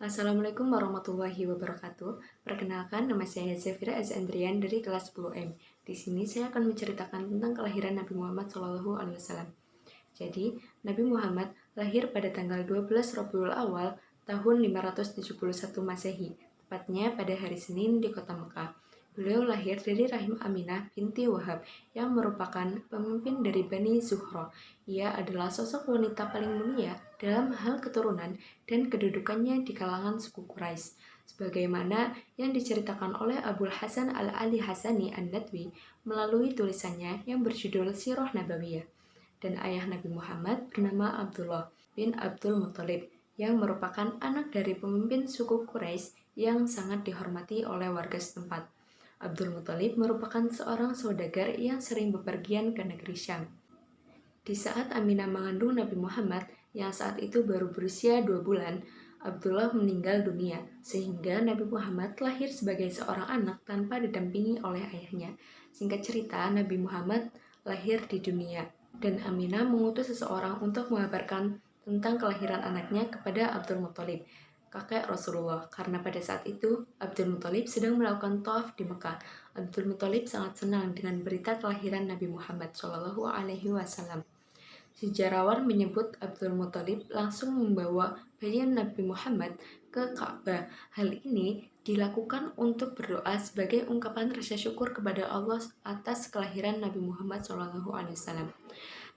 Assalamualaikum warahmatullahi wabarakatuh. Perkenalkan, nama saya Zafira Azandrian dari kelas 10M. Di sini saya akan menceritakan tentang kelahiran Nabi Muhammad SAW. Jadi, Nabi Muhammad lahir pada tanggal 12 Rabiul Awal tahun 571 Masehi, tepatnya pada hari Senin di kota Mekah. Beliau lahir dari rahim Aminah binti Wahab yang merupakan pemimpin dari Bani Zuhro. Ia adalah sosok wanita paling mulia dalam hal keturunan dan kedudukannya di kalangan suku Quraisy. Sebagaimana yang diceritakan oleh Abul Hasan Al-Ali Hasani An-Nadwi melalui tulisannya yang berjudul Sirah Nabawiyah. Dan ayah Nabi Muhammad bernama Abdullah bin Abdul Muthalib yang merupakan anak dari pemimpin suku Quraisy yang sangat dihormati oleh warga setempat. Abdul Muthalib merupakan seorang saudagar yang sering bepergian ke negeri Syam. Di saat Aminah mengandung Nabi Muhammad yang saat itu baru berusia 2 bulan, Abdullah meninggal dunia, sehingga Nabi Muhammad lahir sebagai seorang anak tanpa didampingi oleh ayahnya. Singkat cerita, Nabi Muhammad lahir di dunia, dan Aminah mengutus seseorang untuk mengabarkan tentang kelahiran anaknya kepada Abdul Muthalib, kakek Rasulullah, karena pada saat itu Abdul Muthalib sedang melakukan tawaf di Mekah. Abdul Muthalib sangat senang dengan berita kelahiran Nabi Muhammad SAW. Sejarawan menyebut Abdul Muthalib langsung membawa bayi Nabi Muhammad ke Ka'bah. Hal ini dilakukan untuk berdoa sebagai ungkapan rasa syukur kepada Allah atas kelahiran Nabi Muhammad SAW.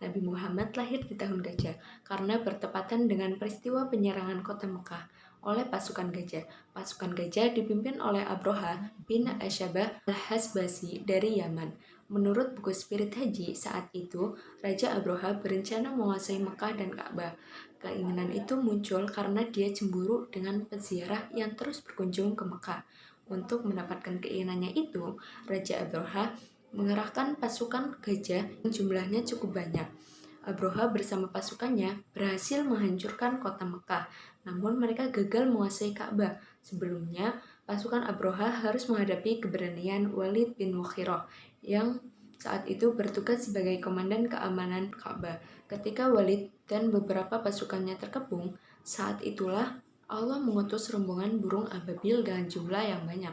Nabi Muhammad lahir di tahun gajah karena bertepatan dengan peristiwa penyerangan kota Mekah oleh pasukan gajah. Pasukan gajah dipimpin oleh Abroha bin Asyabah al-Hasbasi dari Yaman. Menurut buku Spirit Haji, saat itu Raja Abroha berencana menguasai Mekah dan Ka'bah. Keinginan itu muncul karena dia cemburu dengan peziarah yang terus berkunjung ke Mekah. Untuk mendapatkan keinginannya itu, Raja Abroha mengerahkan pasukan gajah yang jumlahnya cukup banyak. Abroha bersama pasukannya berhasil menghancurkan kota Mekah, namun mereka gagal menguasai Ka'bah. Sebelumnya, pasukan Abroha harus menghadapi keberanian Walid bin Mughirah yang saat itu bertugas sebagai komandan keamanan Ka'bah. Ketika Walid dan beberapa pasukannya terkepung, saat itulah Allah mengutus rombongan burung ababil dengan jumlah yang banyak.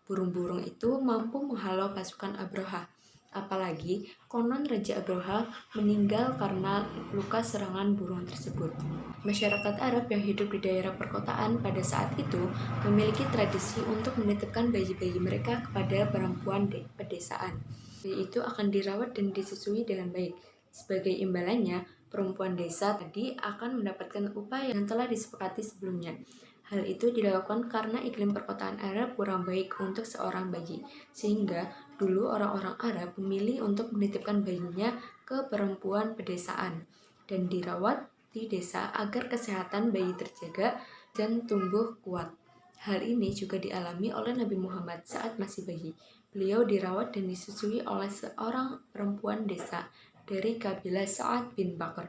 Burung-burung itu mampu menghalau pasukan Abroha. Apalagi, konon Raja Abroha meninggal karena luka serangan burung tersebut. Masyarakat Arab yang hidup di daerah perkotaan pada saat itu memiliki tradisi untuk menitipkan bayi-bayi mereka kepada perempuan pedesaan. Bayi itu akan dirawat dan disusui dengan baik. Sebagai imbalannya, perempuan desa tadi akan mendapatkan upah yang telah disepakati sebelumnya. Hal itu dilakukan karena iklim perkotaan Arab kurang baik untuk seorang bayi, sehingga dulu orang-orang Arab memilih untuk menitipkan bayinya ke perempuan pedesaan dan dirawat di desa agar kesehatan bayi terjaga dan tumbuh kuat. Hal ini juga dialami oleh Nabi Muhammad saat masih bayi. Beliau dirawat dan disusui oleh seorang perempuan desa dari kabilah Sa'ad bin Bakr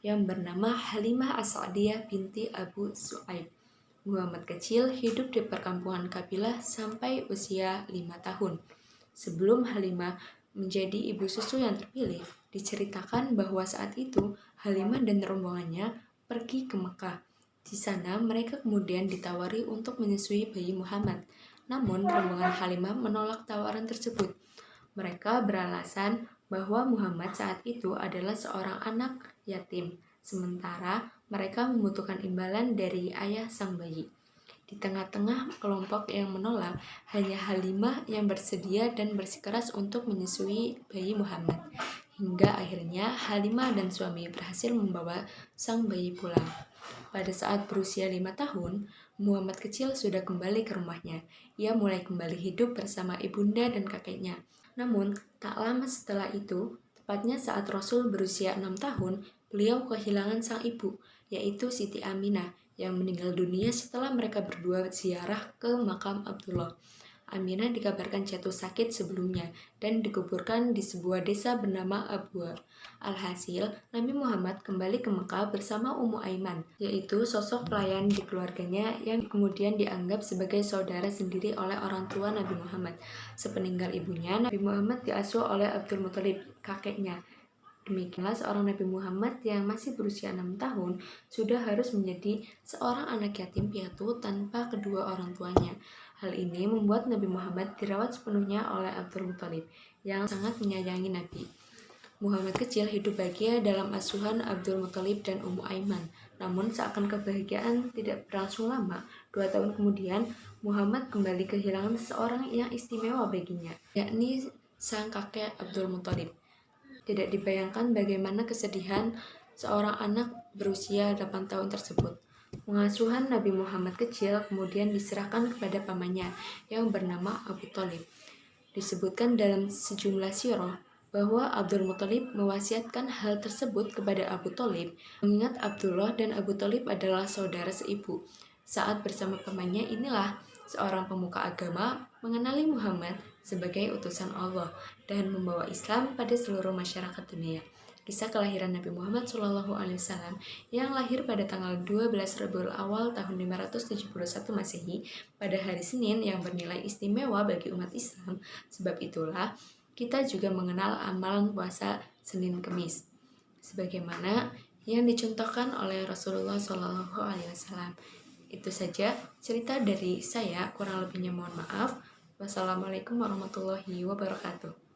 yang bernama Halimah As-Sa'diyah binti Abu Su'aib. Muhammad kecil hidup di perkampungan kabilah sampai usia 5 tahun. Sebelum Halimah menjadi ibu susu yang terpilih, diceritakan bahwa saat itu Halimah dan rombongannya pergi ke Mekah. Di sana mereka kemudian ditawari untuk menyusui bayi Muhammad. Namun rombongan Halimah menolak tawaran tersebut. Mereka beralasan bahwa Muhammad saat itu adalah seorang anak yatim, sementara mereka membutuhkan imbalan dari ayah sang bayi. Di tengah-tengah kelompok yang menolak, hanya Halimah yang bersedia dan bersikeras untuk menyusui bayi Muhammad. Hingga akhirnya Halimah dan suami berhasil membawa sang bayi pulang. Pada saat berusia 5 tahun, Muhammad kecil sudah kembali ke rumahnya. Ia mulai kembali hidup bersama ibunda dan kakeknya. Namun, tak lama setelah itu, tepatnya saat Rasul berusia 6 tahun, beliau kehilangan sang ibu, yaitu Siti Aminah, yang meninggal dunia setelah mereka berdua ziarah ke makam Abdullah. Aminah dikabarkan jatuh sakit sebelumnya dan dikuburkan di sebuah desa bernama Abwa. Alhasil, Nabi Muhammad kembali ke Mekah bersama Ummu Aiman, yaitu sosok pelayan di keluarganya yang kemudian dianggap sebagai saudara sendiri oleh orang tua Nabi Muhammad. Sepeninggal ibunya, Nabi Muhammad diasuh oleh Abdul Muthalib, kakeknya. Demikianlah seorang Nabi Muhammad yang masih berusia 6 tahun sudah harus menjadi seorang anak yatim piatu tanpa kedua orang tuanya. Hal ini membuat Nabi Muhammad dirawat sepenuhnya oleh Abdul Muthalib yang sangat menyayangi Nabi. Muhammad kecil hidup bahagia dalam asuhan Abdul Muthalib dan Ummu Aiman. Namun seakan kebahagiaan tidak berlangsung lama, 2 tahun kemudian Muhammad kembali kehilangan seseorang yang istimewa baginya, yakni sang kakek Abdul Muthalib. Tidak dibayangkan bagaimana kesedihan seorang anak berusia 8 tahun tersebut. Pengasuhan Nabi Muhammad kecil kemudian diserahkan kepada pamannya yang bernama Abu Thalib. Disebutkan dalam sejumlah sirah bahwa Abdul Muthalib mewasiatkan hal tersebut kepada Abu Thalib, mengingat Abdullah dan Abu Thalib adalah saudara seibu. Saat bersama pamannya inilah seorang pemuka agama mengenali Muhammad sebagai utusan Allah dan membawa Islam pada seluruh masyarakat dunia. Kisah kelahiran Nabi Muhammad SAW yang lahir pada tanggal 12 Rabiul Awal tahun 571 Masehi pada hari Senin yang bernilai istimewa bagi umat Islam. Sebab itulah kita juga mengenal amalan puasa Senin Kemis, sebagaimana yang dicontohkan oleh Rasulullah SAW. Itu saja cerita dari saya, kurang lebihnya mohon maaf. Wassalamualaikum warahmatullahi wabarakatuh.